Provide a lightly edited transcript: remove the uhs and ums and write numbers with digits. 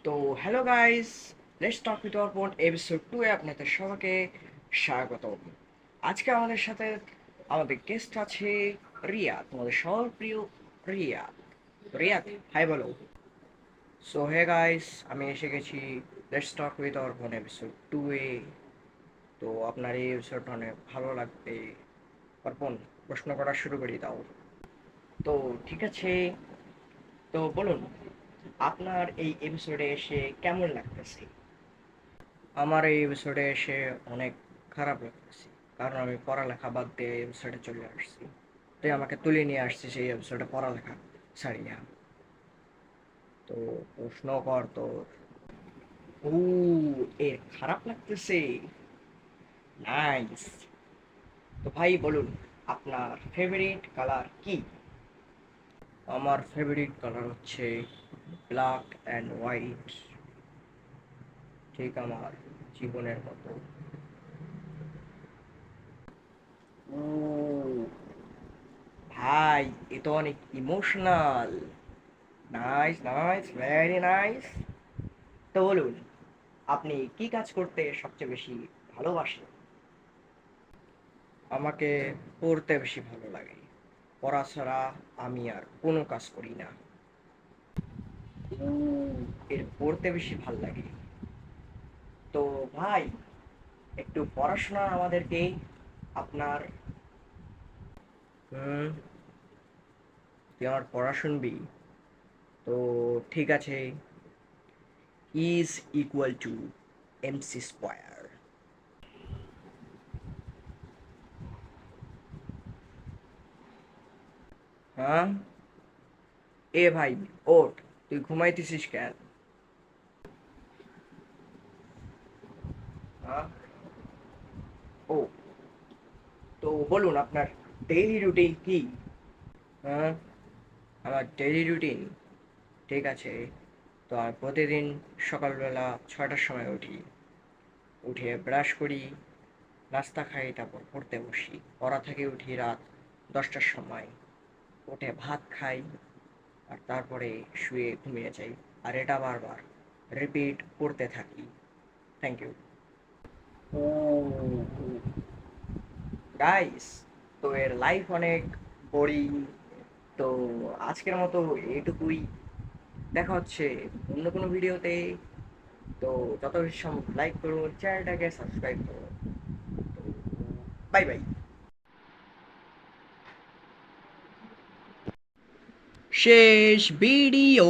তো hello guys, let's talk with our বোন episode 2 এ আপনাদের সবাইকে স্বাগতম। আজকে আমাদের সাথে আমাদের গেস্ট আছে রিয়া, তোমাদের সবার প্রিয় রিয়া। রিয়া, হাই বলো। সো হে গাইস, আমি এসে গেছি লেটস টক উইথ আওয়ার বোন এপিসোড 2 এ। তো আপনার এই এপিসোডটা অনেক ভালো লাগবে। অর্পণ, প্রশ্ন করা শুরু করে দাও। তো ঠিক আছে, তো বলুন আপনার এই এপিসোডে এসে কেমন লাগতেছে? আমার এই এপিসোডে এসে অনেক খারাপ লাগতেছে, কারণ আমি পড়ালেখা বাদ দিয়ে এই এপিসোডে চলে আসছি। তুই আমাকে তুলে নিয়ে আসছিস এই এপিসোডে পড়ালেখা ছাড়িয়া। তো প্রশ্ন কর তো। ও, এর খারাপ লাগতেছে। নাইস। তো ভাই বলুন, আপনার ফেভারিট কালার কি? আমার ফেভারিট কালার হচ্ছে ব্ল্যাক অ্যান্ড হোয়াইট, ঠিক আমার জীবনের মতো। ও ভাই, এ তো অনেক emotional. Nice nice, very nice. তো বলুন, আপনি কি কাজ করতে সবচেয়ে বেশি ভালোবাসেন? আমাকে পড়তে বেশি ভালো লাগে। পড়া ছাড়া আমি আর কোনো কাজ করি না। এর পড়তে বেশি ভাল লাগে। তো ভাই, একটু পড়াশোনা আমাদেরকে আপনার। হুম, তুই আমার পড়া শুনবি? তো ঠিক আছে। Is equal to MC square. হ্যাঁ, এ ভাই, ওঠ। তুই ঘুমাইতেছিস কেন? হ্যাঁ। ও, তো বলুন আপনার ডেইলি রুটিন কি? হ্যাঁ, আমার ডেইলি রুটিন, ঠিক আছে। তো আমি প্রতিদিন সকালবেলা 6টার সময় উঠি। উঠে ব্রাশ করি, নাস্তা খাই, তারপর পড়তে বসি। পড়া থেকে উঠি রাত 10টার সময়। উঠে ভাত খাই, আর তারপরে শুয়ে ঘুমিয়ে যাই। আর এটা বারবার রিপিট করতে থাকি। Thank you. ও গাইস, তো এর লাইফ অনেক বোরিং। তো আজকের মতো এইটুকুই। দেখা হচ্ছে অন্য কোনো ভিডিওতে। তো যত বেশি সম্ভব লাইক করুন, চ্যানেলটাকে সাবস্ক্রাইব করুন। তো বাই বাই। শেষ ভিডিও।